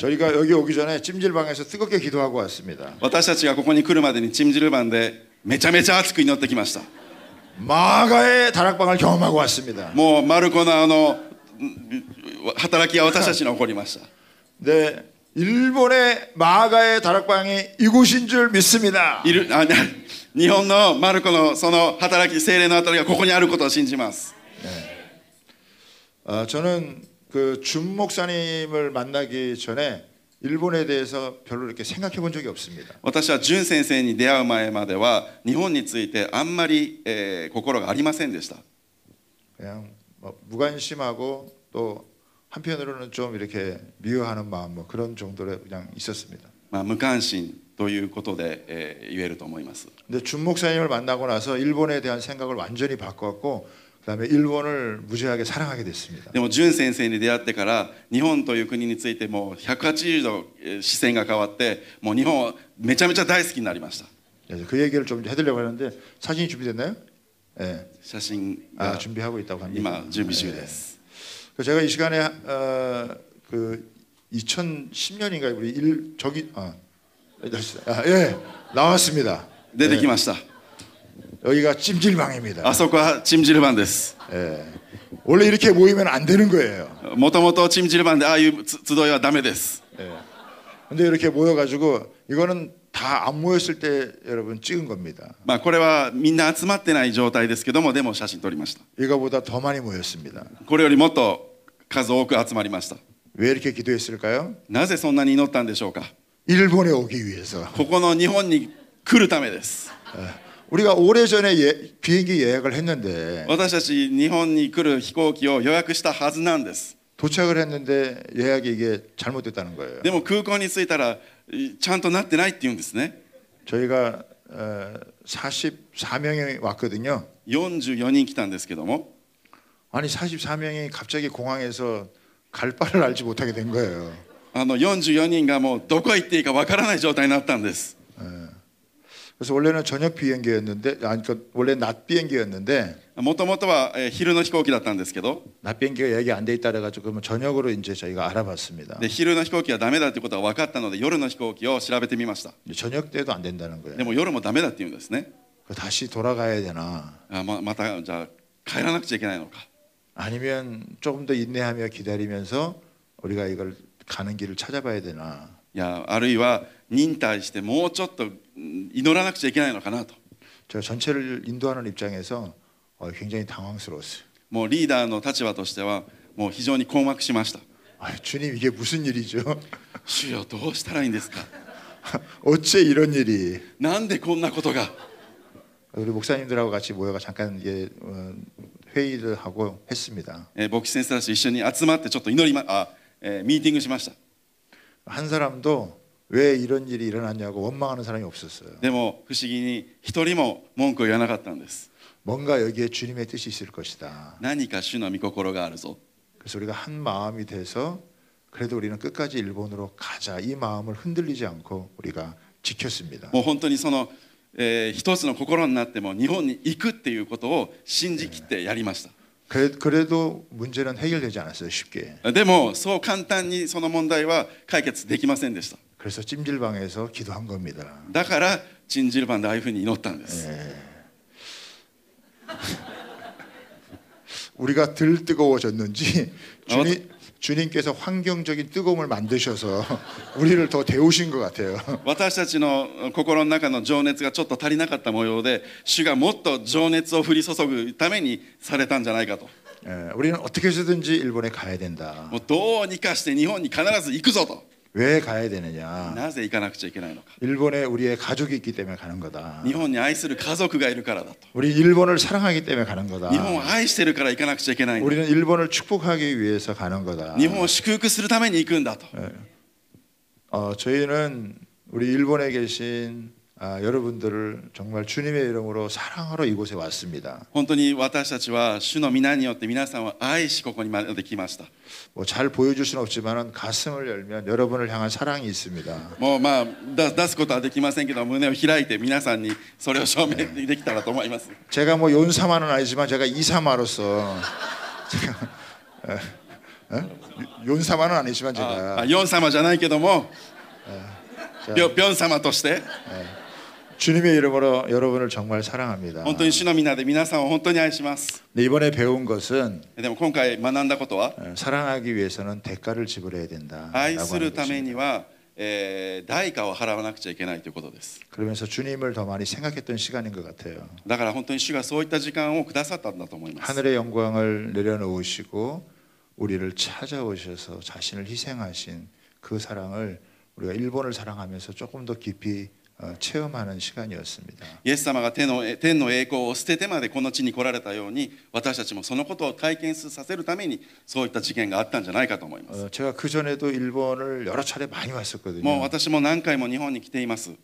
저희가 여기 오기 전에 찜질방에서 뜨겁게 기도하고 왔습니다. 私たちがここに来るまでにチムジルバンでめちゃめちゃ熱く祈ってきました。 마가의 다락방을 경험하고 왔습니다. もうマルコの働きが私たちに起こりました。 네, 일본의 마가의 다락방이 이곳인 줄 믿습니다. 日本のマルコのその働き、精霊の働きがここにあることを信じます。 저는 그 준 목사님을 만나기 전에 일본에 대해서 별로 이렇게 생각해 본 적이 없습니다. 私はジュン先生に出会う前までは日本についてあんまり、心がありませんでした。 그냥 무관심하고 또 한편으로는 좀 이렇게 미워하는 마음 뭐 그런 정도로 그냥 있었습니다. 無関心ということで、言えると思います。 근데 준 목사님을 만나고 나서 일본에 대한 생각을 완전히 바꿨고 그다음에 일본을 무지하게 사랑하게 됐습니다. でもジュン先生に出会ってから日本という国についてもう180度視線が変わってもう日本をめちゃめちゃ大好きになりました。 그 얘기를 좀 해드리려고 하는데 사진이 준비됐나요? 네. 写真が 준비하고 있다고 합니다. 今準備中です。 제가 이 시간에 그 2010년인가요? 우리 예 나왔습니다. 出てきました。 여기가 찜질방입니다. あそこはチムジルバンです。 예. 원래 이렇게 모이면 안 되는 거예요. もともとチムジルバンでああいう集いはダメです。 예. 근데 이렇게 모여가지고 이거는 다 안 모였을 때 여러분 찍은 겁니다. まあこれはみんな集まってない状態ですけどもでも写真撮りました。 이거보다 더 많이 모였습니다. これよりもっと数多く集まりました。 왜 이렇게 기도했을까요? なぜそんなに祈ったんでしょうか。 일본에 오기 위해서. ここの日本に来るためです。 우리가 오래전에 비행기 예약을 했는데 私たち日本に来る飛行機を予約したはずなんです。 도착을 했는데 예약이 이게 잘못됐다는 거예요. でも空港に着いたらちゃんとなってないって言うんですね。 저희가 44명이 왔거든요. 44人来たんですけども 아니 44명이 갑자기 공항에서 갈 바를 알지 못하게 된 거예요. 44人がもうどこへ行っていいかわからない状態になったんです。 그래서 원래는 저녁 비행기였는데, 아니 그러니까 원래 낮 비행기였는데, もともとは昼の飛行機だったんですけど、 낮 비행기가 얘기 안 돼 있다 그래가지고 그러면 저녁으로 이제 저희가 알아봤습니다. で昼の飛行機はダメだってことが分かったので夜の飛行機を調べてみました。 저녁 때도 안 된다는 거예요. でも夜もダメだって言うんですね。 다시 돌아가야 되나? またじゃあ帰らなくちゃいけないのか。 아니면 조금 더 인내하며 기다리면서 우리가 이걸 가는 길을 찾아봐야 되나? いやあるいは忍耐してもうちょっと祈らなくちゃいけないのかなと。 제가 전체를 인도하는 입장에서 굉장히 당황스러웠어요. もうリーダーの立場としてはもう非常に困惑しました。 주님 이게 무슨 일이죠? 主よどうしたらいいんですか。 어째 이런 일이? なんでこんなことが。 우리 목사님들하고 같이 모여가 잠깐 이게 회의를 하고 했습니다. 牧師先生たちと一緒に集まってちょっとミーティングしました。 한 사람도 왜 이런 일이 일어났냐고 원망하는 사람이 없었어요. でも不思議に一人も文句を言わなかったんです。 뭔가 여기에 주님의 뜻이 있을 것이다. 何か主の御心があるぞ。 그래서 우리가 한 마음이 돼서 그래도 우리는 끝까지 일본으로 가자. 이 마음을 흔들리지 않고 우리가 지켰습니다. もう本当にその、一つの心になっても日本に行くっていうことを信じきってやりました。 그래도 문제는 해결되지 않았어요. 쉽게. でもそう簡単にその問題は解決できませんでした。 그래서 찜질방에서 기도한 겁니다. だからチンジルバンでああいうふうに祈ったんです。 우리가 덜 뜨거워졌는지 주님께서 환경적인 뜨거움을 만드셔서 우리를 더 데우신 것 같아요. 私たちの心の中の情熱がちょっと足りなかった模様で主がもっと情熱を降り注ぐためにされたんじゃないかと。 우리는 어떻게 해서든지 일본에 가야 된다. もうどうにかして日本に必ず行くぞと。 왜 가야 되느냐? なぜ行かなくちゃいけないのか。 일본에 우리의 가족이 있기 때문에 가는 거다. 日本に愛する家族がいるからだと。 우리 일본을 사랑하기 때문에 가는 거다. 日本を愛してるから行かなくちゃいけないんだ。 우리는 일본을 축복하기 위해서 가는 거다. 日本を祝福するために行くんだと。 저희는 우리 일본에 계신 여러분들을 정말 주님의 이름으로 사랑하러 이곳에 왔습니다. 本当に私たちは主の皆によって皆さんを愛しここにまで来ました。 뭐 잘 보여줄 수는 없지만 가슴을 열면 여러분을 향한 사랑이 있습니다. もうまあ出すことはできませんけど胸を開いて皆さんにそれを証明できたらと思います。 제가 뭐 연사마는 아니지만 제가 이사마로서 제가 윤사마는 아니지만 あ 제가 ヨン様じゃないけども 자, ビョン様として 주님의 이름으로 여러분을 정말 사랑합니다. 本当に主の皆で皆さんを本当に愛します。 네, 이번에 배운 것은 でも今回学んだことは 사랑하기 위해서는 대가를 지불해야 된다. 愛するためには、代価を払わなくちゃいけないということです。 그러면서 주님을 더 많이 생각했던 시간인 것 같아요. だから本当に主がそういった時間をくださったんだと思います。 하늘의 영광을 내려놓으시고 우리를 찾아오셔서 자신을 희생하신 그 사랑을 우리가 일본을 사랑하면서 조금 더 깊이 체험하는 시간이었습니다. イエス様が天の栄光を捨ててまでこの地に来られたように私たちもそのことを体験させるためにそういった事件があったんじゃないかと思います。 제가 그 전에도 일본을 여러 차례 많이 もう 왔었거든요. 私も何回も日本に来ています。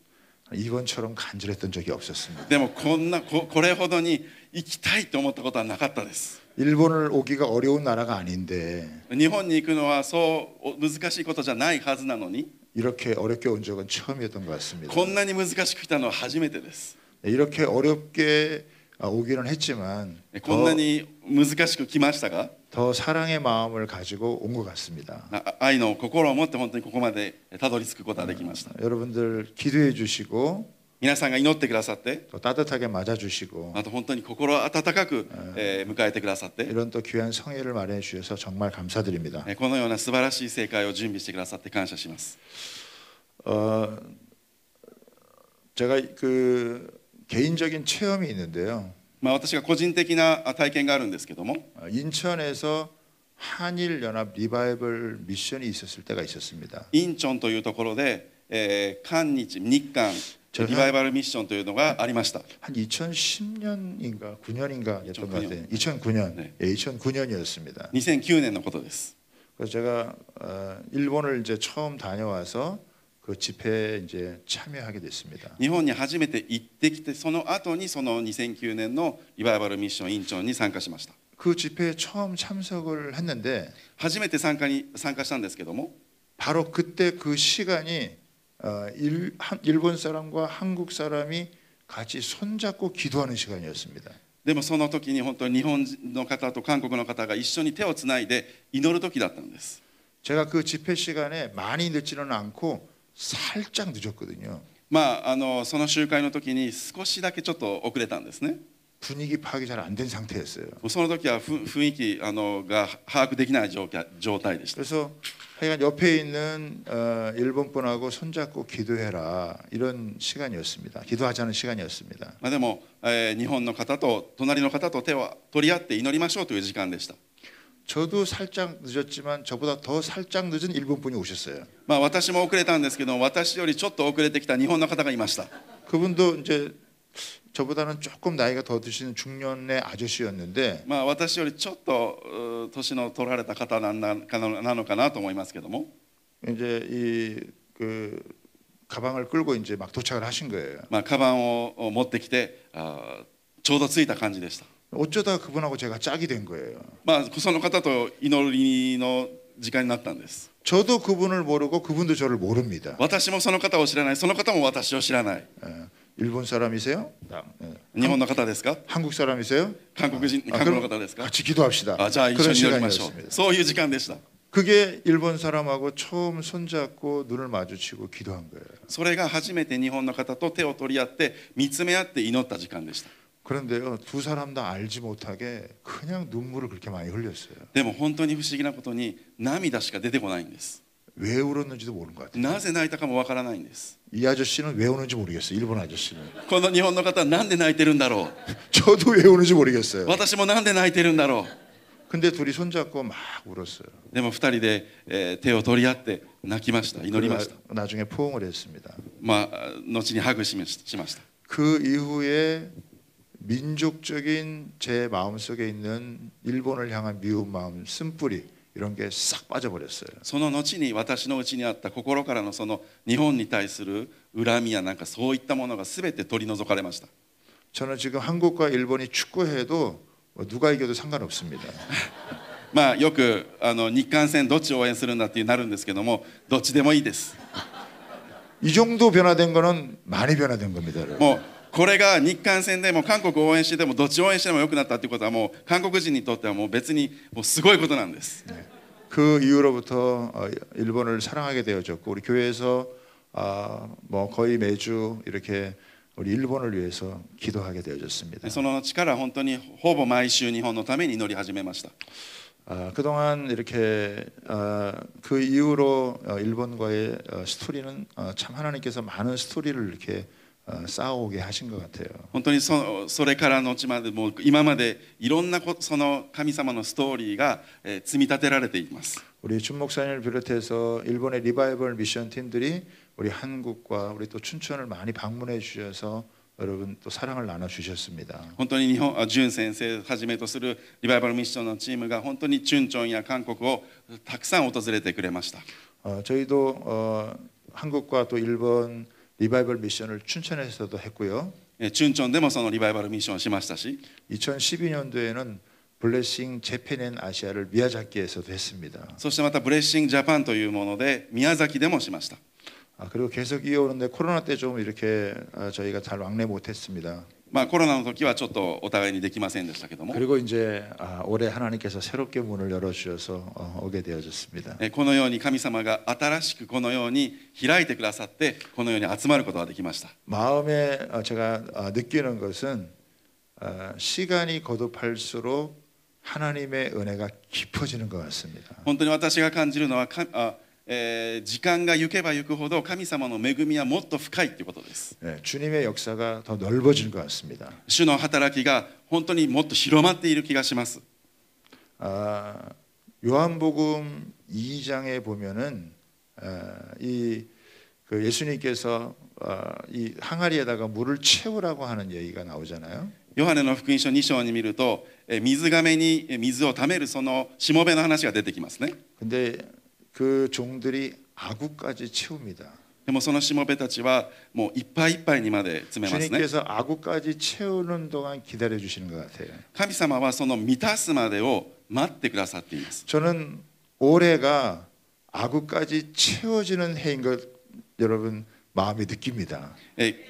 이번처럼 간절했던 적이 없었습니다. でもこれほどに行きたいと思ったことはなかったです。 일본을 오기가 어려운 나라가 아닌데 日本に行くのはそう難しいことじゃないはずなのに 이렇게 어렵게 온 적은 처음이었던 것 같습니다. こんなに難しく来たのは初めてです。 이렇게 어렵게 오기는 했지만 こんなに難しく来ましたが 더 사랑의 마음을 가지고 온 것 같습니다. 愛の心を持って本当にここまでたどり着くことができました。 여러분들 기도해 주시고 皆さんが祈ってくださって 또 따뜻하게 맞아 주시고 あと本当に心温かく迎えてくださって 이런 또 귀한 성회를 마련해 주셔서 정말 감사드립니다. このような素晴らしい正解を準備してくださって感謝します。 제가 그 개인적인 체험이 있는데요. 私が個人的な体験があるんですけども 인천에서 한일 연합 리바이벌 미션이 있었을 때가 있었습니다. インチョンというところで、韓日リバイバルミッションというのがありました。 한 2010년인가 9년인가였던 것 같아요. 2009년, 네. 예, 2009년이었습니다. 2009年のことです。 그래서 제가 일본을 이제 처음 다녀와서 그 집회에 이제 참여하게 됐습니다. 日本に初めて行ってきてその後にその2009年のリバイバルミッションインチョンに参加しました。 그 집회에 처음 참석을 했는데 初めて参加したんですけども 바로 그때 그 시간이 일본 사람과 한국 사람이 같이 손잡고 기도하는 시간이었습니다. でもその時に本当に日本の方と韓国の方が一緒に手をつないで祈る時だったんです。 제가 그 집회 시간에 많이 늦지는 않고 살짝 늦었거든요. その集会の時に少しだけちょっと遅れたんですね。 분위기 파악이 잘 안 된 상태였어요. その時は雰囲気が把握できない状態でした。 그래서 하여간 옆에 있는 일본 분하고 손잡고 기도해라 이런 시간이었습니다. 기도하자는 시간이었습니다. でも、日本の方と隣の方と手を取り合って祈りましょうという時間でした。 저도 살짝 늦었지만 저보다 더 살짝 늦은 일본 분이 오셨어요. 私も遅れたんですけど私よりちょっと遅れてきた日本の方がいました。 그분도 이제 저보다는 조금 나이가 더 드시는 중년의 아저씨였는데 私よりちょっと年の取られた方なのかなと思いますけども 이제 이 그 가방을 끌고 이제 막 도착을 하신 거예요. カバンを持ってきてちょうど着いた感じでした。 어쩌다 그분하고 제가 짝이 된 거예요. その方と祈りの時間になったんです。 저도 그분을 모르고 그분도 저를 모릅니다. 私もその方を知らない、その方も私を知らない。 일본 사람이세요? 日本の方ですか？ 한국 사람이세요? 韓国の方ですか？ 같이 기도합시다. じゃあ一緒 그런 に祈りましょう。 시간이었습니다. そういう時間でした。 그게 일본 사람하고 처음 손잡고 눈을 마주치고 기도한 거예요. それが初めて日本の方と手を取り合って見つめ合って祈った時間でした。 그런데요, 두 사람 다 알지 못하게 그냥 눈물을 그렇게 많이 흘렸어요. でも本当に不思議なことに涙しか出てこないんです。 왜 울었는지도 모르는 것 같아요. なぜ泣いたかもわからないんです。 이 아저씨는 왜 우는지 모르겠어요. 일본 아저씨는. この日本の方はなんで泣いてるんだろ 저도 왜 우는지 모르겠어요. う。私もなんで泣いてるんだろ 근데 둘이 손잡고 막 울었어요. う。でも二人で、手を取り合って泣きました。祈りました。 나중에 포옹을 했습니다. 後にハグしました。 그 이후에 민족적인 제 마음속에 있는 일본을 향한 미운 마음, 쓴뿌리 이런 게 싹 빠져버렸어요. その後に私のうちにあった心からのその日本に対する恨みやなんかそういったものがすべて取り除かれました。 저는 지금 한국과 일본이 축구해도 누가 이겨도 상관없습니다. よく日韓戦どっちを応援するんだってなるんですけどもどっちでもいいです。 이 정도 변화된 거는 많이 변화된 겁니다. 여러분. もうこれが日韓戦でも韓国を応援してでもどっちを応援してもよくなったということはもう韓国人にとってはもう別にもうすごいことなんです。그 이후로부터 일본을 사랑하게 되어졌고 우리 교회에서 뭐 거의 매주 이렇게 우리 일본을 위해서 기도하게 되어졌습니다. その後から本当にほぼ毎週日本のために祈り始めました。 그동안 이렇게 그 이후로 일본과의 스토리는 참 하나님께서 많은 스토리를 이렇게 쌓아오게 하신 것 같아요. 本当にそれからのちまでもう今までいろんなその神様のストーリーが積み立てられています。 우리 준 목사님을 비롯해서 일본의 리바이벌 미션 팀들이 우리 한국과 우리 또 춘천을 많이 방문해 주셔서 여러분 또 사랑을 나눠 주셨습니다. 本当に淳先生はじめとするリバイバルミッションのチームが本当にチュンチョンや韓国をたくさん訪れてくれました。 저희도 한국과 또 일본 리바이벌 미션을 춘천에서도 했고요. チュンチョンでもそのリバイバルミッションをしましたし、 2012년도에는 블레싱 재팬 앤 아시아를 미야자키에서도 했습니다. そしてまたブレッシングジャパンというもので宮崎でもしました。 그리고 계속 이어오는데 코로나 때 좀 이렇게 저희가 잘 왕래 못했습니다. まあコロナの時はちょっとお互いにできませんでしたけども、 그리고 이제 올해 하나님께서 새롭게 문을 열어주셔서 오게 되어졌습니다. このように神様が新しくこのように開いてくださってこのように集まることができました。 마음에 제가 느끼는 것은 시간이 거듭할수록 하나님의 은혜가 깊어지는 것 같습니다. 本当に私が感じるのは時間が行けば行くほど神様の恵みはもっと深いということです。 주님의 역사가 더 넓어진 것 같습니다. 主の働きが本当にもっと広まっている気がします。 요한복음 2장에 보면은 그 예수님께서 이 항아리에다가 물을 채우라고 하는 얘기가 나오잖아요. ヨハネの福音書2章に見ると水がめに水をためるそのしもべの話が出てきますね。 근데 그 종들이 아구까지 채웁니다. でもそのしもべたちはもういっぱいいっぱいにまで詰めますね。 주님께서 아구까지 채우는 동안 기다려 주시는 것 같아요. 神様はその満たすまでを待ってくださっています。 저는 올해가 아구까지 채워지는 해인 것 여러분 마음이 느낍니다.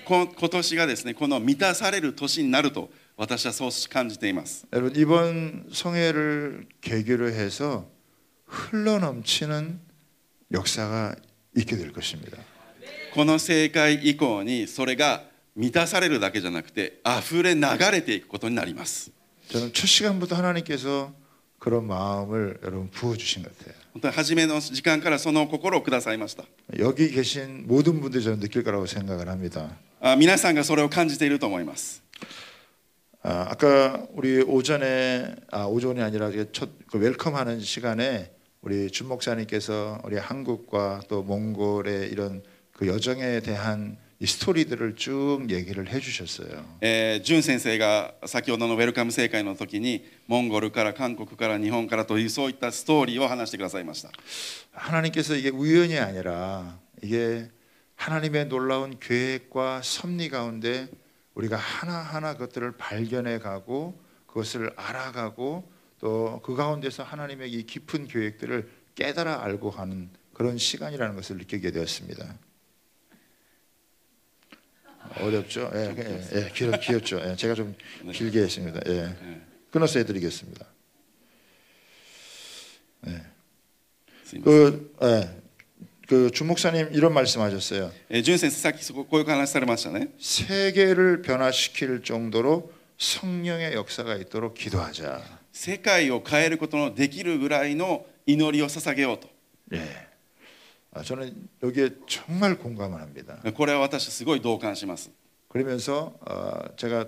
今年がですねこの満たされる年になると私はそう感じています。 여러분 이번 성회를 계기로 해서 흘러넘치는 역사가 있게 될 것입니다. この正解以降にそれが満たされるだけじゃなくて溢れ流れていくことになります。 저는 첫 시간부터 하나님께서 그런 마음을 여러분 부어주신 것 같아요. 本当に初めの時間からその心をくださいました。 여기 계신 모든 분들이 저는 느낄 거라고 생각을 합니다. 皆さんがそれを感じていると思います。 아까 우리 오전이 아니라 첫 웰컴하는 시간에 우리 준 목사님께서 우리 한국과 또 몽골의 이런 그 여정에 대한 이 스토리들을 쭉 얘기를 해주셨어요. 淳先生が先ほどのウェルカム聖会の時にモンゴルから韓国から日本からというそういったストーリーを話してくださいました。 하나님께서 이게 우연이 아니라 이게 하나님의 놀라운 계획과 섭리 가운데 우리가 하나하나 그것들을 발견해 가고 그것을 알아가고 또 그 가운데서 하나님의 이 깊은 계획들을 깨달아 알고 하는 그런 시간이라는 것을 느끼게 되었습니다. 어렵죠? 길었죠. 제가 좀 길게 했습니다. 끊어서 해드리겠습니다. 그 주목사님 이런 말씀하셨어요. 淳先生さっきこういう話されましたね。 세계를 변화시킬 정도로 성령의 역사가 있도록 기도하자. 世界を変えることのできるぐらいの祈りを捧げようと。 저는 여기에 정말 공감을 합니다. これは私すごい同感します。 그러면서 제가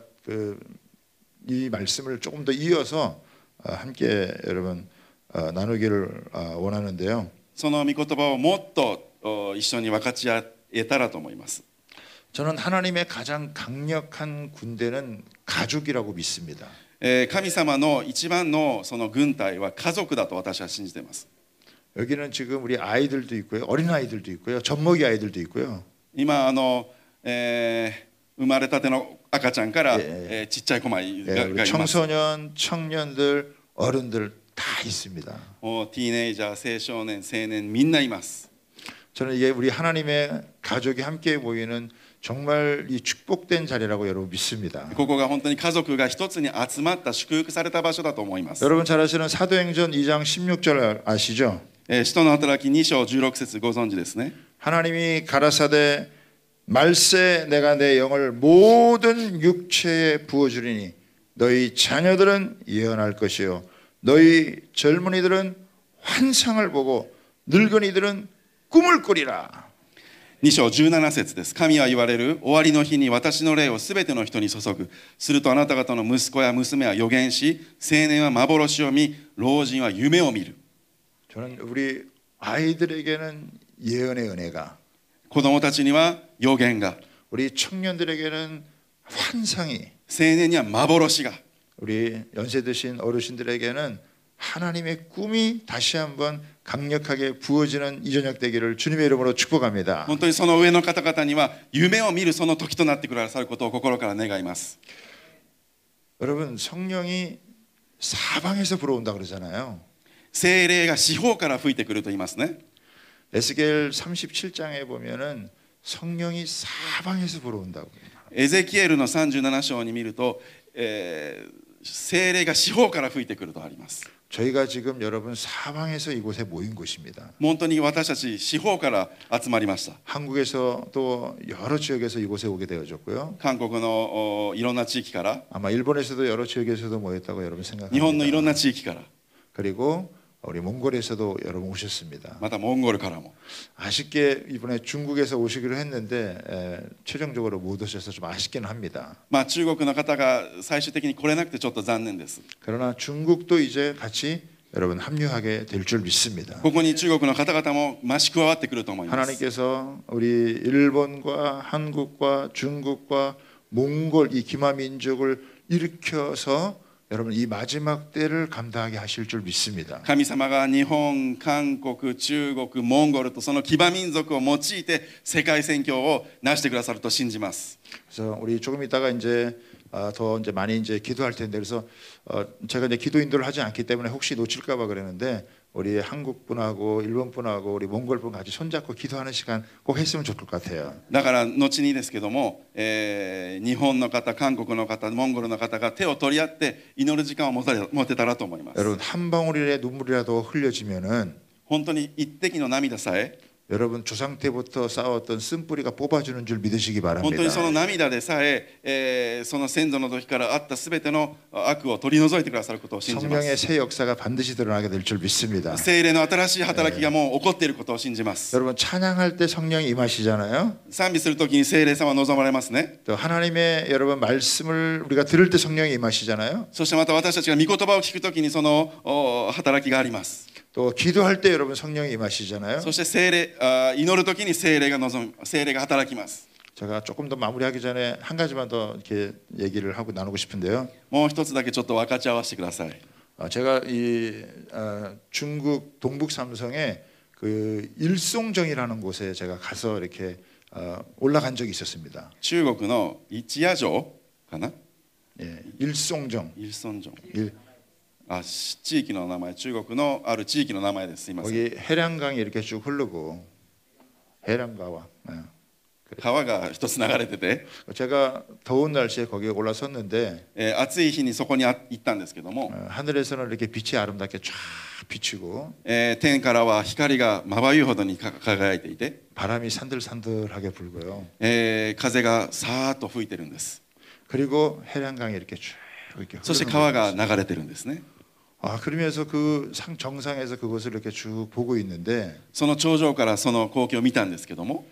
이 말씀을 조금 더 이어서 함께 여러분 나누기를 원하는데요. その御言葉をもっと一緒に分かち合えたらと思います。 저는 하나님의 가장 강력한 군대는 가족이라고 믿습니다. 神様の一番のその軍隊は家族だと私は信じています。 여기는 지금 우리 아이들도 있고요, 어린 아이들도 있고요, 젖먹이 아이들도 있고요. 今生まれたての赤ちゃんからちっちゃい子がいます。 청소년, 청년들, 어른들 다 있습니다. ティーネイジャー、青少年、青年みんないます。 저는 이게 우리 하나님의 가족이 함께 모이는 정말 이 축복된 자리라고 여러분 믿습니다. ここが本当に家族が一つに集まった祝福された場所だと思います。 여러분 잘 아시는 사도행전 2장 16절 아시죠? 使徒の働き2章16節ご存知ですね。 하나님이 가라사대 말세 내가 내 영을 모든 육체에 부어주리니 너희 자녀들은 예언할 것이요 너희 젊은이들은 환상을 보고 늙은이들은 꿈을 꾸리라. 2章17節です。神は言われる。終わりの日に私の霊をすべての人に注ぐ。するとあなた方の息子や娘は預言し、青年は幻を見、老人は夢を見る。 저는 우리 아이들에게는 예언의 은혜가 子供たちには預言が、 우리 청년들에게는 환상이 青年には幻が、 우리 연세 드신 어르신들에게는 하나님의 꿈이 다시 한번 강력하게 부어지는 이 저녁 되기를 주님의 이름으로 축복합니다. 本当にその上の方々には夢を見るその時となってくださることを心から願います。 여러분 성령이 사방에서 불어온다 그러잖아요. 聖霊が四方から吹いてくると言いますね。 에스겔 37장에 보면은 성령이 사방에서 불어온다고. エゼキエルの37章に見ると、聖霊が四方から吹いてくるとあります。 저희가 지금 여러분 사방에서 이곳에 모인 곳입니다. 本当に私たち四方から集まりました。 한국에서 또 여러 지역에서 이곳에 오게 되어졌고요. 韓国のいろんな地域から、 아마 일본에서도 여러 지역에서도 모였다고 여러분 日本のい 생각합니다. ろんな地域から、 그리고 우리 몽골에서도 여러분 오셨습니다. またモンゴルからも。 아쉽게 이번에 중국에서 오시기로 했는데 최종적으로 못 오셔서 좀 아쉽긴 합니다. まあ中国の方が最終的に来れなくてちょっと残念です。 그러나 중국도 이제 같이 여러분 합류하게 될 줄 믿습니다. ここに中国の方々も増し加わってくると思います。 하나님께서 우리 일본과 한국과 중국과 몽골 이 기마 민족을 일으켜서 여러분 이 마지막 때를 감당하게 하실 줄 믿습니다. 神様が日本、韓国、中国、モンゴルとその騎馬民族を用いて世界宣教を成してくださると信じます。 그래서 우리 조금 있다가 이제 더 이제 많이 이제 기도할 텐데 그래서 제가 이제 기도 인도를 하지 않기 때문에 혹시 놓칠까봐 그랬는데 우리 한국 분하고 일본 분하고 우리 몽골 분 같이 손잡고 기도하는 시간 꼭 했으면 좋을 것 같아요. だから後にですけども、日本の方、韓国の方、モンゴルの方が手を取り合って祈る時間を持てたらと思います。 여러분 한 방울의 눈물이라도 흘려지면은 本当に一滴の涙さえ、 여러분 조상 때부터 쌓았던 쓴뿌리가 뽑아주는 줄 믿으시기 本当 바랍니다. にその涙でさえ、その先祖の時からあったすべての悪を取り除いてくださることを信じま 성령의 す。 새 역사가 반드시 드러나게 될 줄 믿습니다. 聖霊の新しい働きがもう起こっていることを信じます。 여러분 찬양할 때 성령이 임하시잖아요. 賛美するときに聖霊様は望まれますね。 또 하나님의 여러분 말씀을 우리가 들을 때 성령이 임하시잖아요. そしてまた私たちが御言葉を聞くときにその働きがあります。 또 기도할 때 여러분 성령이 임하시잖아요. そして祈るときに聖霊が働きます。 제가 조금 더 마무리하기 전에 한 가지만 더 이렇게 얘기를 하고 나누고 싶은데요. もう一つだけちょっと分かち合わせてください。 제가 이 중국 동북 삼성의 그 일송정이라는 곳에 제가 가서 이렇게 올라간 적이 있었습니다. 中国の一夜城かな、 예, 일송정. イルソン城、 일, 地域の名前、中国のある地域の名前です。すいません。 거기 해량강이 이렇게 쭉 흐르고 해량가와. 예. 川が一つ流れてて、 제가 더운 날씨에 거기에 올라섰는데 暑い日にそこに行ったんですけども、 하늘에서는 이렇게 빛이 아름답게 쫙 비치고 天からは光がまばゆいほどに輝いていて、 바람이 산들산들하게 불고요. 風がさーっと吹いてるんです。 그리고 해량강이 이렇게 쭉 이렇게 そして 흐르는 川 거예요. が流れてるんですね。 그러면서 그 정상에서 그것을 이렇게 쭉 보고 있는데 その頂上からその光景を見たんですけども、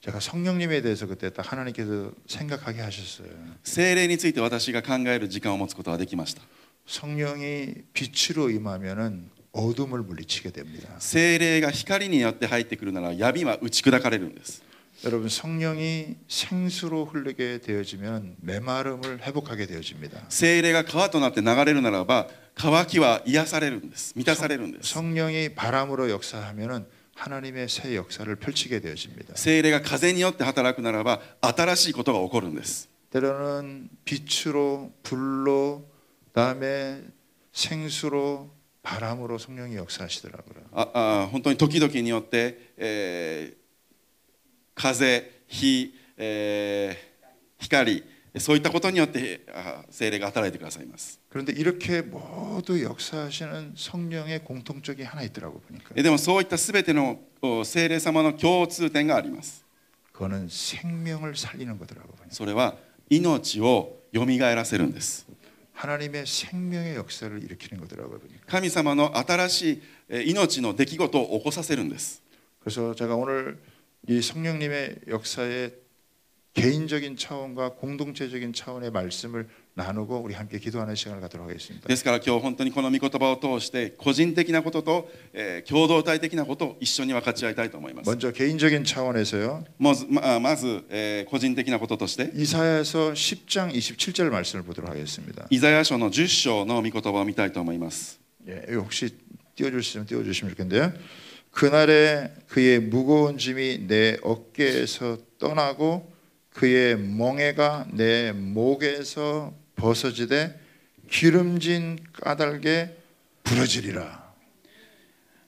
제가 성령님에 대해서 그때 딱 하나님께서 생각하게 하셨어요. 聖霊について私が考える時間を持つことができました。 성령이 빛으로 임하면은 어둠을 물리치게 됩니다. 聖霊が光によって入ってくるなら闇は打ち砕かれるんです。 여러분 성령이 생수로 흐르게 되어지면 메마름을 회복하게 되어집니다. 聖霊が川となって流れるならば渇きは癒されるんです。満たされるんです。 성령이 바람으로 역사하면은 하나님의 새 역사를 펼치게 되어집니다. 聖霊が風によって働くならば新しいことが起こるんです。 때로는 빛으로 불로 그다음에 생수로 바람으로 성령이 역사하시더라고요. 本当に時々によって、風、火、光、そういったことによって聖霊が働いてくださいます。 그런데 이렇게 모두 역사하시는 성령의 공통적이 하나 있더라고 보니까. でもそういったすべての聖霊様の共通点があります。 그거는 생명을 살리는 거더라고 보니까. それは命をよみがえらせるんです。 하나님의 생명의 역사를 일으키는 거더라고요. 神様の新しい命の出来事を起こさせるんです。 그래서 제가 오늘 이 성령님의 역사의 개인적인 차원과 공동체적인 차원의 말씀을 나누고 우리 함께 기도하는 시간을 갖도록 하겠습니다. ですから今日本当にこの御言葉を通して個人的なことと共同体的なことを一緒に分かち合いたいと思います。 먼저 개인적인 차원에서요. まず個人的なこととして 이사야서 10장 27절 말씀을 보도록 하겠습니다. イザヤ書の10章の御言葉を見たいと思います。 예, 여기 혹시 띄워주시면 좋겠는데요. 그날에 그의 무거운 짐이 내 어깨에서 떠나고 그의 멍에가 내 목에서 벗어지되 기름진 까닭에 부러지리라.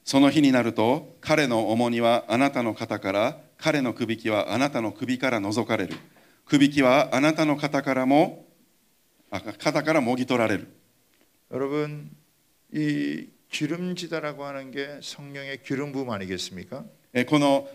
その日になると彼の重荷はあなたの肩から彼のくびきはあなたの首から除かれる。くびきはあなたの肩からもぎ取られる。 여러분 이 기름지다라고 하는 게 성령의 기름 부음 아니겠습니까? この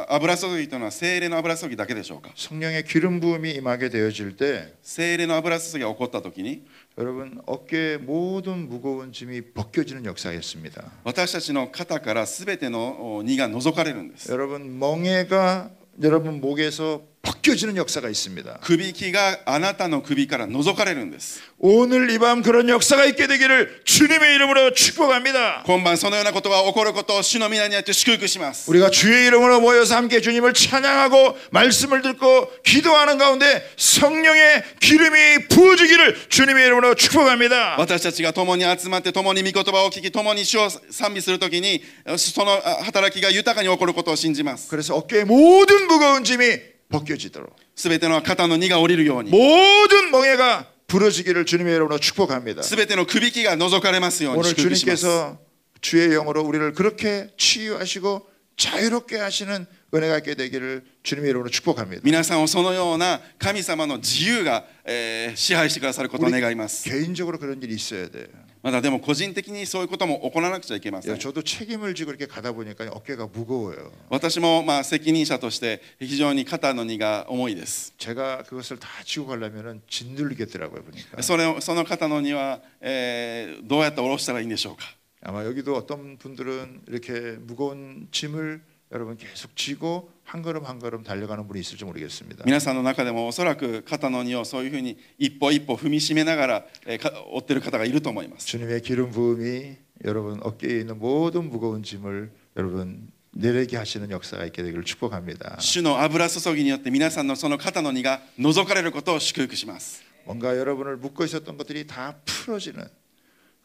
油注ぎというのは聖霊の油注ぎだけでしょうか。 성령의 기름 부음이 임하게 되어질 때 聖霊の油注ぎが起こったときに 여러분 어깨의 모든 무거운 짐이 벗겨지는 역사였습니다. 私たちの肩からすべての荷が除かれるんです。 여러분 멍에가 여러분 목에서 벗겨지는 역사가 있습니다. くびきがあなたの首から除かれるんです。 오늘 이 밤 그런 역사가 있게 되기를 주님의 이름으로 축복합니다. 今晩そのようなことが起こることを主の皆によって祝福します。 우리가 주의 이름으로 모여서 함께 주님을 찬양하고 말씀을 듣고 기도하는 가운데 성령의 기름이 부어지기를 주님의 이름으로 축복합니다. 私たちが共に集まって共に御言葉を聞き共に主を賛美するときにその働きが豊かに起こることを信じます。 그래서 어깨의 모든 무거운 짐이 벗겨지도록 すべての肩の荷が下りるように 모든 멍에가 부러지기를 주님의 이름으로 축복합니다. すべてのくびきが除かれますように 오늘 祝福します。 주님께서 주의 영으로 우리를 그렇게 치유하시고 자유롭게 하시는 은혜가 있게 되기를 주님의 이름으로 축복합니다. 皆さんをそのような神様の自由が支配してくださることを願います。 개인적으로 그런 일이 있어야 돼요. まだでも個人的にそういうことも行わなくちゃいけません。 저도 책임을 지고 이렇게 가다 보니까 어깨가 무거워요. 私も責任者として非常に肩の荷が重いです。 제가 그것을 다 지고 가려면은 짓눌리겠더라고요 보니까. その肩の荷はどうやって下ろしたらいいんでしょうか。 아마 여기도 어떤 분들은 이렇게 무거운 짐을 여러분 계속 지고 한 걸음 한 걸음 달려가는 분이 있을지 모르겠습니다. 皆さんの中でもおそらく肩の荷をそういうふうに一歩一歩踏みしめながら追っている方がいると思います。 주님의 기름 부음이 여러분 어깨에 있는 모든 무거운 짐을 여러분 내리게 하시는 역사가 있게 되기를 축복합니다. 主の油注ぎによって皆さんのその肩の荷が除かれることを祝福します。 뭔가 여러분을 묶고 있었던 것들이 다 풀어지는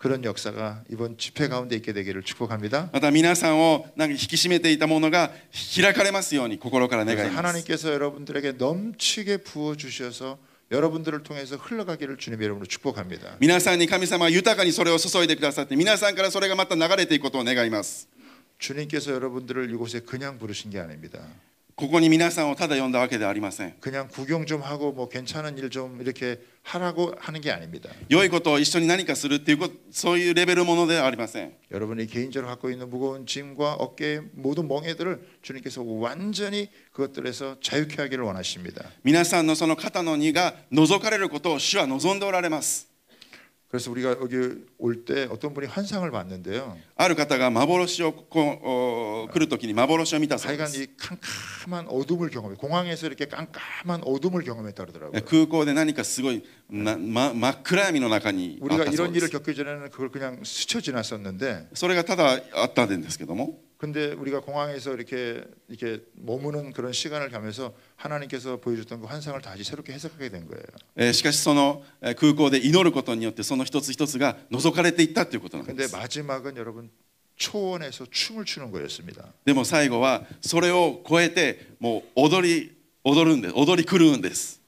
그런 역사가 이번 집회 가운데 있게 되기를 축복합니다. また皆さんをなんか引き締めていたものが開かれますように心から願い 그래서 ます。 하나님께서 여러분들에게 넘치게 부어 주셔서 여러분들을 통해서 흘러가기를 주님의 이름으로 축복합니다. 皆さんに神様は豊かにそれを注いでくださって皆さんからそれがまた流れていくことを願います。 주님께서 여러분들을 이곳에 그냥 부르신 게 아닙니다. ここに皆さんをただ呼んだわけではありません。 그냥 구경 좀 하고 뭐 괜찮은 일 좀 이렇게 하라고 하는 게 아닙니다. 良いことを一緒に何かするっていうこと、そういうレベルものではありません。 여러분이 개인적으로 갖고 있는 무거운 짐과 어깨의 모든 멍에들을 주님께서 완전히 그것들에서 자유케 하기를 원하십니다. 皆さんのその肩の荷が除かれることを主は望んでおられます。 그래서 우리가 여기 올 때 어떤 분이 환상을 봤는데요. ある方が幻を来るときに幻を見たそうで 하여간 す。 이 캄캄한 어둠을 경험해. 공항에서 이렇게 깜깜한 어둠을 경험했다 그러더라고요. 空港で何かすごい真っ暗闇の中にあっ 우리가 たそう 이런 で 일을 す。 겪기 전에는 그걸 그냥 스쳐 지났었는데 それがただあったんですけども、 근데 우리가 공항에서 이렇게 머무는 그런 시간을 가면서 하나님께서 보여줬던 그 환상을 다시 새롭게 해석하게 된 거예요. しかしその空港で祈ることによってその一つ一つが除かれていったということなんで 근데 す。 마지막은 여러분 초원에서 춤을 추는 거였습니다. でも最後はそれを超えてもう踊り狂うんです。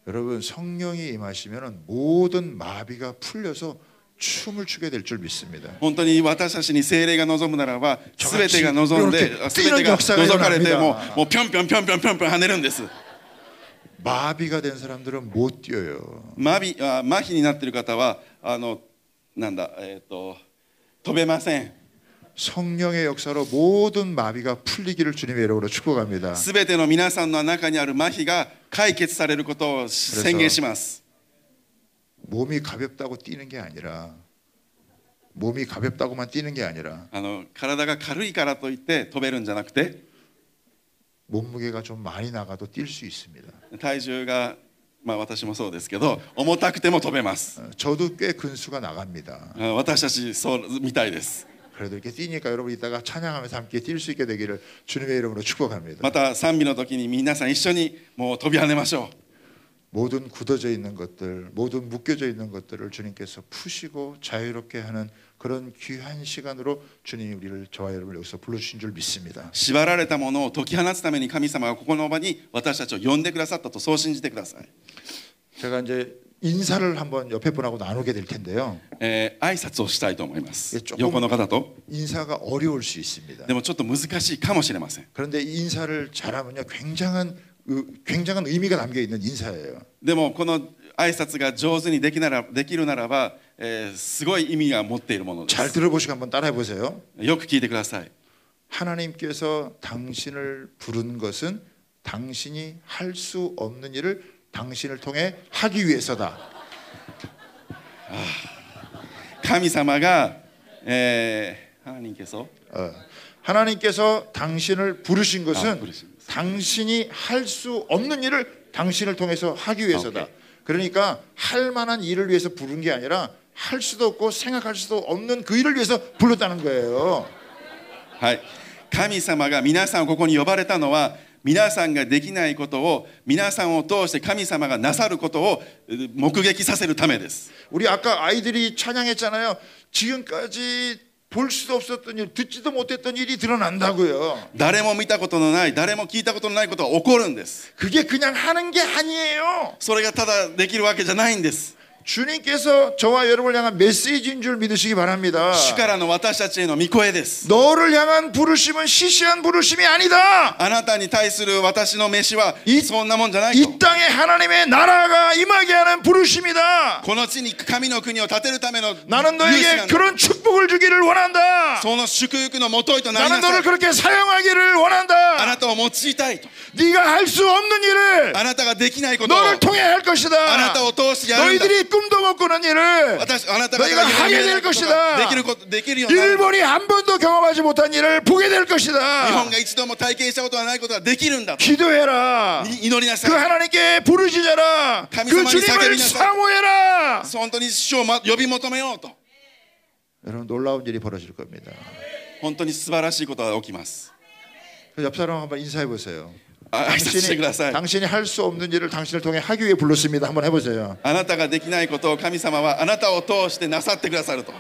여러분 성령이 임하시면은 모든 마비가 풀려서 춤을 추게 될 줄 믿습니다. 本当に私たちに聖霊が望むならば全てが望んで 이렇게 全てが 뛰는 역사가 除かれて 일어납니다. もうぴょんぴょんぴょんぴょんぴょんぴょん跳ねるんです。 마비가 된 사람들은 못 뛰어요. 麻痺になっている方はなんだ飛べません。 성령의 역사로 모든 마비가 풀리기를 주님의 이름으로 축복합니다. すべての皆さんの中にある麻痺が解決されることを宣言します。 몸이 가볍다고 뛰는 게 아니라 몸이 가볍다고만 뛰는 게 아니라 体が軽いからといって飛べるんじゃなくて 몸무게가 좀 많이 나가도 뛸 수 있습니다. 体重が私もそうですけど重たくても飛べます。 저도 꽤 근수가 나갑니다. 私たちそうみたいです。 그래도 이렇게 뛰니까 여러분 이따가 찬양하면서 함께 뛸 수 있게 되기를 주님의 이름으로 축복합니다. また賛美の時に皆さん一緒にもう飛び跳ねましょう。 모든 굳어져 있는 것들, 모든 묶여져 있는 것들을 주님께서 푸시고 자유롭게 하는 그런 귀한 시간으로 주님이 우리를 저와 여러분을 여기서 불러주신 줄 믿습니다. 縛られたものを解き放つために神様がここの場に私たちを呼んでくださったとそう信じてください。 제가 이제 인사를 한번 옆에 분하고 나누게 될 텐데요. 挨拶をしたいと思います。 조금 横の方と。 인사가 어려울 수 있습니다. でもちょっと難しいかもしれません。 그런데 이 인사를 잘하면요 굉장한 의미가 담겨 있는 인사예요. でもこの挨拶が上手にできるならば、すごい意味が持っているものです。 잘 들어보시고 한번 따라해 보세요. よく聞いてください。 하나님께서 당신을 부른 것은 당신이 할 수 없는 일을 당신을 통해 하기 위해서다. 神様が、하나님께서 당신을 부르신 것은 부르신 당신이 할 수 없는 일을 당신을 통해서 하기 위해서다. 그러니까 할 만한 일을 위해서 부른 게 아니라 할 수도 없고 생각할 수도 없는 그 일을 위해서 불렀다는 거예요. はい、神様が皆さんをここに呼ばれたのは皆さんができないことを皆さんを通して神様がなさることを目撃させるためです。 우리 아까 아이들이 찬양했잖아요. 지금까지 볼 수도 없었던 일, 듣지도 못했던 일이 드러난다고요. 誰も見たことのない、誰も聞いたことのないことが起こるんです。 그게 그냥 하는 게 아니에요. それがただできるわけじゃないんです。 주님께서 저와 여러분을 향한 메시지인 줄 믿으시기 바랍니다. 主からの私たちへの御声です。 너를 향한 부르심은 시시한 부르심이 아니다. あなたに対する私の飯はそんなもんじゃないと。 이 땅에 하나님의 나라가 임하게 하는 부르심이다. この地に神の国を建てるための 나는 勇士 너에게 なんだ。 그런 축복을 주기를 원한다. その祝福のもといとなり 나는 なさ 너를 い。 그렇게 사용하기를 あ 원한다. なたを用いたいと。 네가 할 수 없는 일을 あなたができないことを 너를 통해 할 것이다. あなたを通してやるんだ。 너희들이 꿈도 못 꾸는 일을 あなたが 너희가 하게 될 것이다. できるようになる。 일본이 한 번도 경험하지 못한 일을 보게 될 日 것이다. 本が一度も体験したことはないことができるんだと。 기도해라. 祈りなさ 그 い。 하나님께 부르짖어라. 그 하나님께 주님을 사귀면서 사모해라. 本当に主を呼び求めようと。 여러분 놀라운 일이 벌어질 겁니다. 本当に素晴らしいことが起きます。 그 옆 사람 한번 인사해 보세요. 挨拶してください。 당신이 할 수 없는 일을 당신을 통해 하기 위해 불렀습니다. 한번 해보세요. あなたができないことを神様はあなたを通してなさってくださると。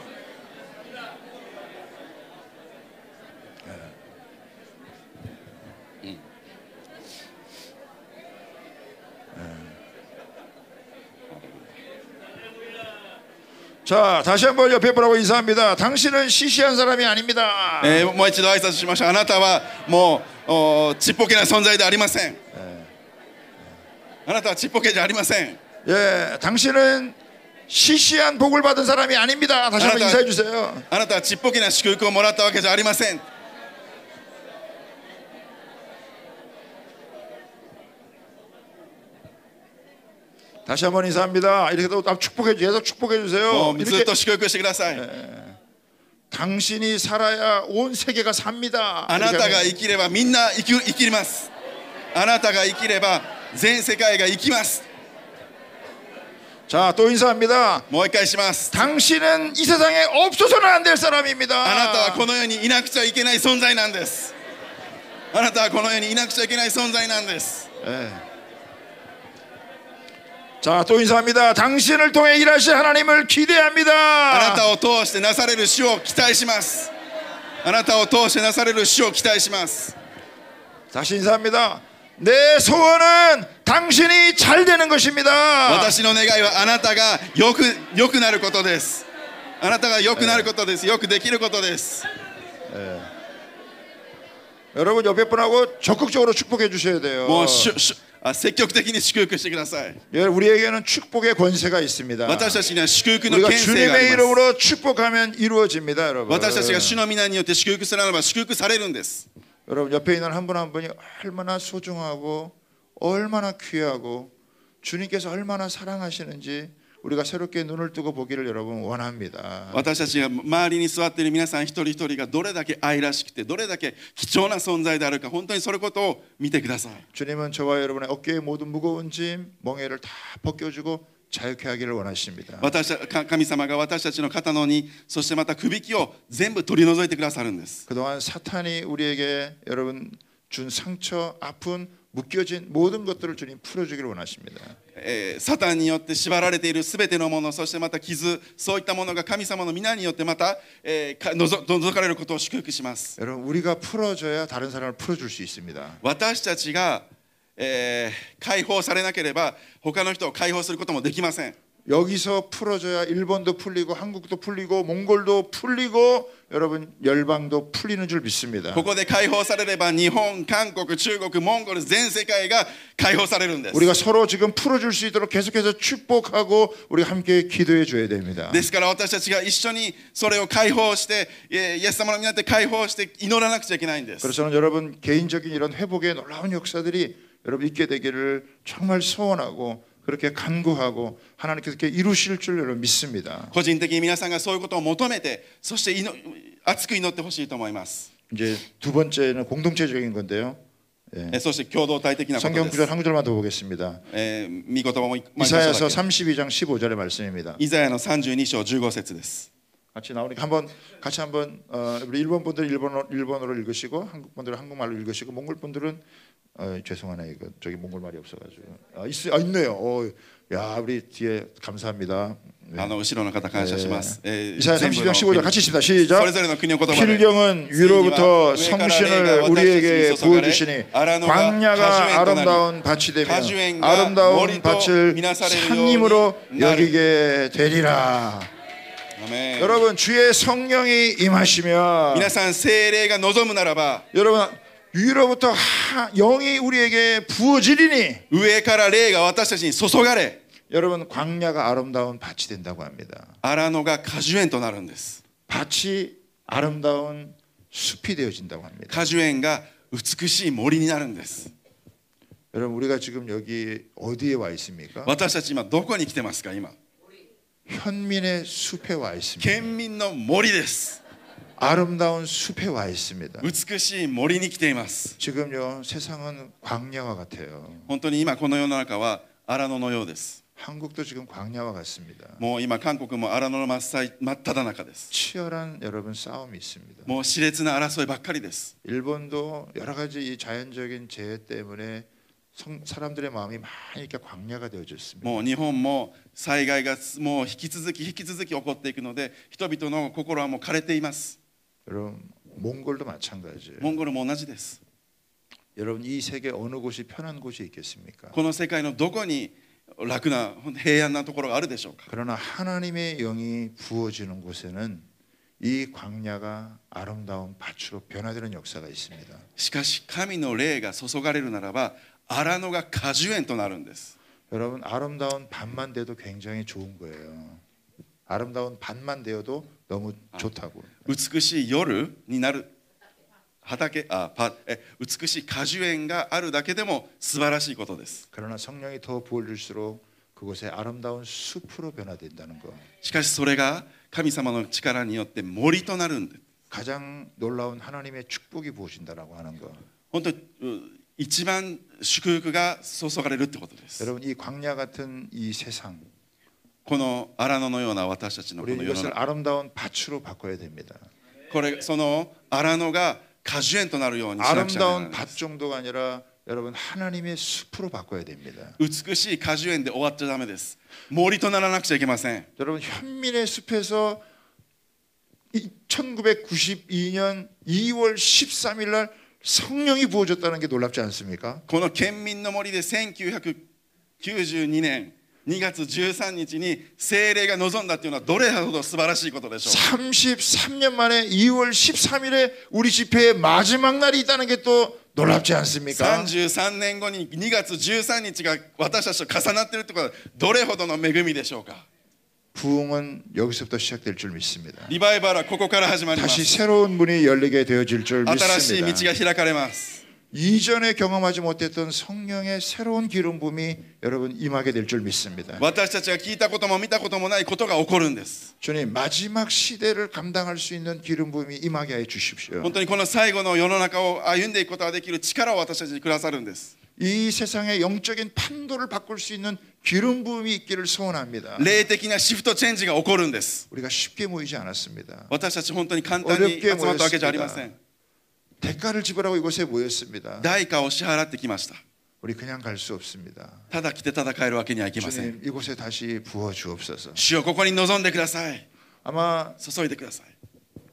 자, 다시 한번 옆에 보라고 인사합니다. 당신은 시시한 사람이 아닙니다. もう一度挨拶しましょう。あなたはもうちっぽけな存在ではありません。あなたはちっぽけじゃありません。 예, 당신은 시시한 복을 받은 사람이 아닙니다. 다시 한번 인사해 주세요. あなたはちっぽけな祝福をもらったわけじゃありません。 다시 한번 인사합니다. 이렇게 또 축복해 계속 축복해 주세요. もうずっ 이렇게 と祝福してください。 당신이 살아야 온 세계가 삽니다. あな 이렇게 たが 하면 生きればみんな生きます。あなたが生きれば全世界が生きます。 자, 또 인사합니다. もう一回します。 당신은 이 세상에 없어서는 안 될 사람입니다. あなたはこの世にいなくちゃいけない存在なんです。あなたはこの世にいなくちゃいけない存在なんです。 예. 자, 또 인사합니다. 당신을 통해 일하실 하나님을 あな 기대합니다. たを通してなされる主を期待します。あなたを通してなされる主を期待します。 다시 인사합니다. 내 소원은 당신이 잘 되는 것입니다. 私の願いはあなたがよくなることです。あなたがよくなることです。よくできることです。 여러분 옆에 분하고 적극적으로 축복해 주셔야 돼요. もう積極的に祝福してください。 우리에게는 축복의 권세가 있습니다. 私たちには祝福の 우리가 権勢があ 주님의 ります。 이름으로 축복하면 이루어집니다, 여러분. 私たちが主の皆によって祝福するならば祝福されるんです。 여러분 옆에 있는 한 분 한 분이 얼마나 소중하고 얼마나 귀하고 주님께서 얼마나 사랑하시는지 우리가 새롭게 눈을 뜨고 보기를 여러분 원합니다. 私たちが周りに座っている皆さん一人一人がどれだけ愛らしくてどれだけ貴重な存在であるか本当にそれことを見てください。 주님은 저와 여러분의 어깨에 모든 무거운 짐, 멍에를 다 벗겨주고 자유케 하기를 원하십니다. 神様が私たちの肩の荷そしてまたくびきを全部取り除いてくださるんです。 그동안 사탄이 우리에게 여러분 준 상처, 아픈 묶여진 모든 것들을 주님 풀어주기를 원하십니다. サタンによって縛られているすべてのものそしてまた傷そういったものが神様の皆によってまた除かれることを祝福します。 여러분 우리가 풀어줘야 다른 사람을 풀어줄 수 있습니다. 私たちが解放されなければ他の人を解放することもできません。 여기서 풀어줘야 일본도 풀리고 한국도 풀리고 몽골도 풀리고 여러분 열방도 풀리는 줄 믿습니다. ここで解放されれば日本、韓国、中国、モンゴル全世界が解放されるんです。 우리가 서로 지금 풀어줄 수 있도록 계속해서 축복하고 우리 함께 기도해 줘야 됩니다. ですから私たちが一緒にそれを解放してイエス様の皆で解放して祈らなくちゃいけないんです。 그래서 저는 여러분 개인적인 이런 회복의 놀라운 역사들이 여러분 있게 되기를 정말 소원하고 그렇게 간구하고 하나님께서 이렇게 이루실 줄 여러분 믿습니다. 個人的に皆さんがそういうことを求めてそして熱く祈ってほしいと思います。 이제 두 번째는 공동체적인 건데요. 예. そして共同体的なこと 성경 です。 구절 한 구절만 더 보겠습니다. 御言葉も 이사야서 32장 15절의 말씀입니다. イザヤの32章15節です。 같이 나오니까 같이 한번 우리 일본 분들 일본어로 읽으시고 한국 분들은 한국말로 읽으시고 몽골 분들은 죄송하네 이거 저기 몽골 말이 없어가지고 있네요. 야 우리 뒤에 감사합니다. 네. 後ろの方感謝します。 이사야 32장 15절 같이 읽습니다. 시작. それぞれの国の言葉で 필경은 위로부터 성신을 우리에게 부어주시니 광야가 아름다운 밭이 되며 아름다운 밭을 산림으로 여기게 되리라. 아멘. 여러분 주의 성령이 임하시며 皆さん聖霊が望むならば 여러분 위로부터 영이 우리에게 부어지리니 上から霊が私たちに注がれ 여러분 광야가 아름다운 밭이 된다고 합니다. 荒野が果樹園となるんです。 밭이 아름다운 숲이 되어진다고 합니다. 果樹園が美しい森になるんです。 여러분 우리가 지금 여기 어디에 와 있습니까? 私たち今どこに来てますか？今 현민의 숲에 와 있습니다. 県民の森です。 아름다운 숲에 와 있습니다. 美しい森に来ています。 지금요 세상은 광야와 같아요. 本当に今この世の中は荒野のようです。 한국도 지금 광야와 같습니다. もう今韓国も荒野の真っ只中です。 치열한 여러분 싸움이 있습니다. もう熾烈な争いばっかりです。 일본도 여러 가지 이 자연적인 재해 때문에 사람들의 마음이 많이 이렇게 광야가 되어졌습니다. もう日本も災害がもう引き続き起こっていくので人々の心はもう枯れています。 여러분 몽골도 마찬가지예요. モンゴルも同じです。 여러분 이 세계 어느 곳이 편한 곳이 있겠습니까? この世界のどこに楽な平安なところがあるでしょうか。 그러나 하나님의 영이 부어지는 곳에는 이 광야가 아름다운 밭으로 변화되는 역사가 있습니다. しかし神の霊が注がれるならば荒野が果樹園となるんです。 여러분 아름다운 밭만 돼도 굉장히 좋은 거예요. 아름다운 밭만 되어도 너무 좋다고. 美しい夜になる畑美しい果樹園があるだけでも素晴らしいことです。 그러나 성령이 더 부어질수록 그곳에 아름다운 숲으로 변화된다는 거. しかしそれが神様の力によって森となるんです。 가장 놀라운 하나님의 축복이 부어진다라고 하는 거. 本当一番祝福が注がれるってことです。 여러분 이 광야 같은 이 세상. この荒野のような私たちのこ 우리 の世の 이것을 中 아름다운 밭으로 바꿔야 됩니다. これその荒野が果樹園となるようにしなくちゃいけない 아름다운 んで 밭 す。 정도가 아니라 여러분 하나님의 숲으로 바꿔야 됩니다. 美しい果樹園で終わっちゃダメです。森とならなくちゃいけません。 여러분 현민의 숲에서 1992년 2월 13일 날 성령이 부어졌다는 게 놀랍지 않습니까? この県民の森で1992年2月13日に聖霊が望んだというのはどれほど素晴らしいことでしょう。 33년 만에 2월 13일에 우리 집회의 마지막 날이 있다는 게 또 놀랍지 않습니까? 33年後に2月13日が私たちと重なっているということはどれほどの恵みでしょうか。 부흥은 여기서부터 시작될 줄 믿습니다. リバイバルはここから始まりま 다시 す。 새로운 문이 열리게 되어질 줄 新しい道 믿습니다. が開かれます。 이전에 경험하지 못했던 성령의 새로운 기름 부음이 여러분 임하게 될 줄 믿습니다. 私たちが聞いたことも見たこともないことが起こるんです。 주님 마지막 시대를 감당할 수 있는 기름 부음이 임하게 해 주십시오. 本当にこの最後の世の中を歩んでいくことができる力を私たちにくださるんです。 이 세상의 영적인 판도를 바꿀 수 있는 기름 부음이 있기를 소원합니다. 霊的なシフトチェンジが起こるんです。 우리가 쉽게 모이지 않았습니다. 私たち本当に簡単に集まったわけじゃありません。 대가를 지불하고 이곳에 모였습니다. 代価を支払ってきました。 우리 그냥 갈 수 없습니다. ただ来てただ帰るわけにはいきません。 주님 이곳에 다시 부어 주옵소서. 主よここに臨んでください。 아마 注いでください。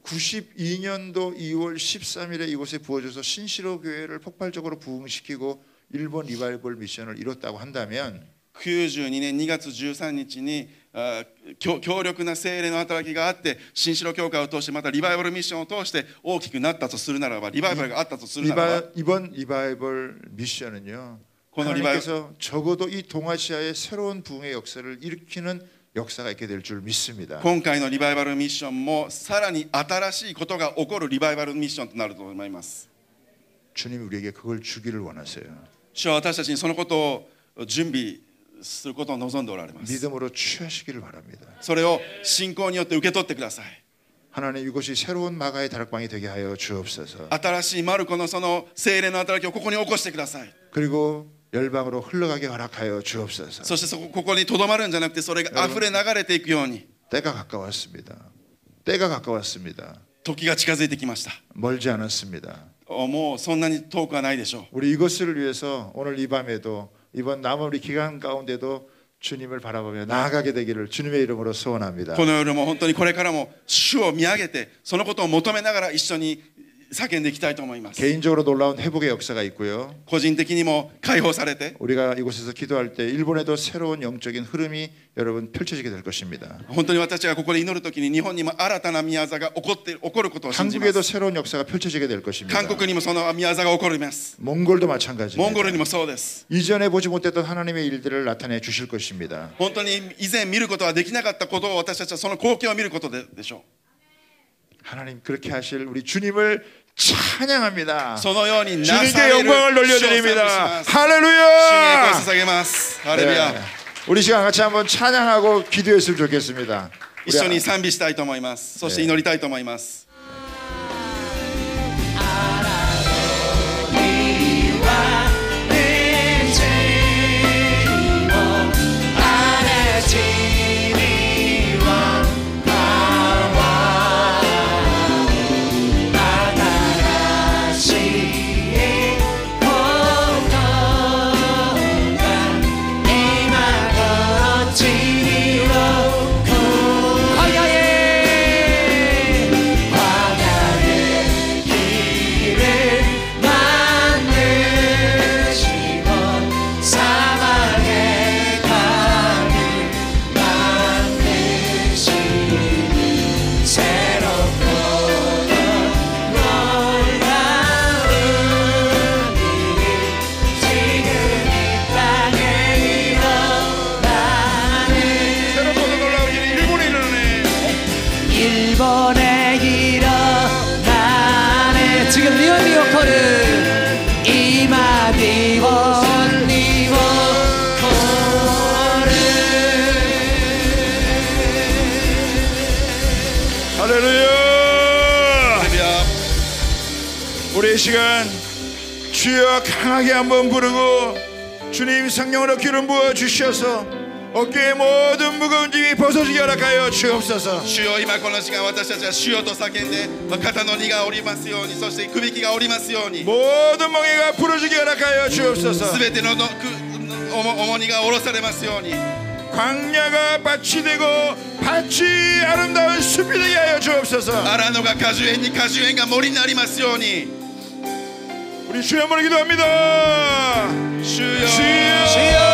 92년도 2월 13일에 이곳에 부어줘서 신시로 교회를 폭발적으로 부흥시키고 일본 리바이벌 미션을 이뤘다고 한다면 92年2月13日に強力な聖霊の働きがあって新城教会を通してまたリバイバルミッションを通して大きくなったとするならばリバイバルがあったとするならば 이번 리바이벌 미션은요 하나님께서 적어도 이 동아시아의 새로운 부흥의 역사를 일으키는 역사가 있게 될 줄 믿습니다. 今回のリバイバルミッションもさらに新しいことが起こるリバイバルミッションとなると思います。 주님 우리에게 그걸 주기를 원하세요. 主は私たちにそのことを準備することを望んでおられます。 믿음으로 취하시기를 바랍니다. それを信仰によって受け取ってください。 하나님 이곳이 새로운 마가의 다락방이 되게 하여 주옵소서. 新しいマルコのその聖霊の働きをここに起こしてください。 그리고 열방으로 흘러가게 허락하여 주옵소서. そしてここにとどまるんじゃなくてそれが溢れ流れていくように 때가 가까웠습니다. 때가 가까웠습니다. 時が近づいてきました。 멀지 않았습니다. もうそんなに遠くはないでしょう。 우리 이것을 위해서 오늘 이 밤에도 이번 남은 우리 기간 가운데도 주님을 바라보며 나아가게 되기를 주님의 이름으로 소원합니다. この夜も本当にこれからも主を見上げてそのことを求めながら一緒に叫んでいきたいと思います。 개인적으로 놀라운 회복의 역사가 있고요. 個人的にも解放されて 우리가 이곳에서 기도할 때 일본에도 새로운 영적인 흐름이 여러분 펼쳐지게 될 것입니다. 本当に私がここで祈るときに日本にも新たな宮座が起こることを信じま 한국에도 す。 새로운 역사가 펼쳐지게 될 것입니다. 韓国にもその宮座が起こります。 몽골도 モンゴル 마찬가지입니다. にもそうです。 이전에 보지 못했던 하나님의 일들을 나타내 주실 것입니다. 本当に以前見ることはできなかったことを私たちはその光景を見ることでしょ 하나님 그렇게 하실 우리 주님을 찬양합니다. う。そのようになさ 주님께 れる 영광을 主を賛美し 돌려드립니다. ます。主に栄光を 할렐루야! 捧げます。ハレルヤ。 네. 우리 시간 같이 한번 찬양하고 기도했으면 좋겠습니다. 一緒に賛美したいと思います。そして祈りたいと思います。 일본에 일어나네 지금 위험이 오거를 이마디원 리워 할렐루야! 할렐루야. 우리 이 시간 주여 강하게 한번 부르고 주님 성령으로 기름 부어 주셔서 어깨의 모든 무거운 짐이 벗어지게 허락하여 주옵소서. 主よ今この時間私たちは主よと叫んで肩の荷が下りますようにそして首輝が下りますように 모든 멍에가 풀어지게 허락하여 주옵소서. すべての重荷が下ろされますように 광야가 밭이 되고 밭이 아름다운 숲이 되게 하여 주옵소서. 荒野が果樹園に果樹園が森になりますように 우리 주여 한번 기도합니다. 주여 주여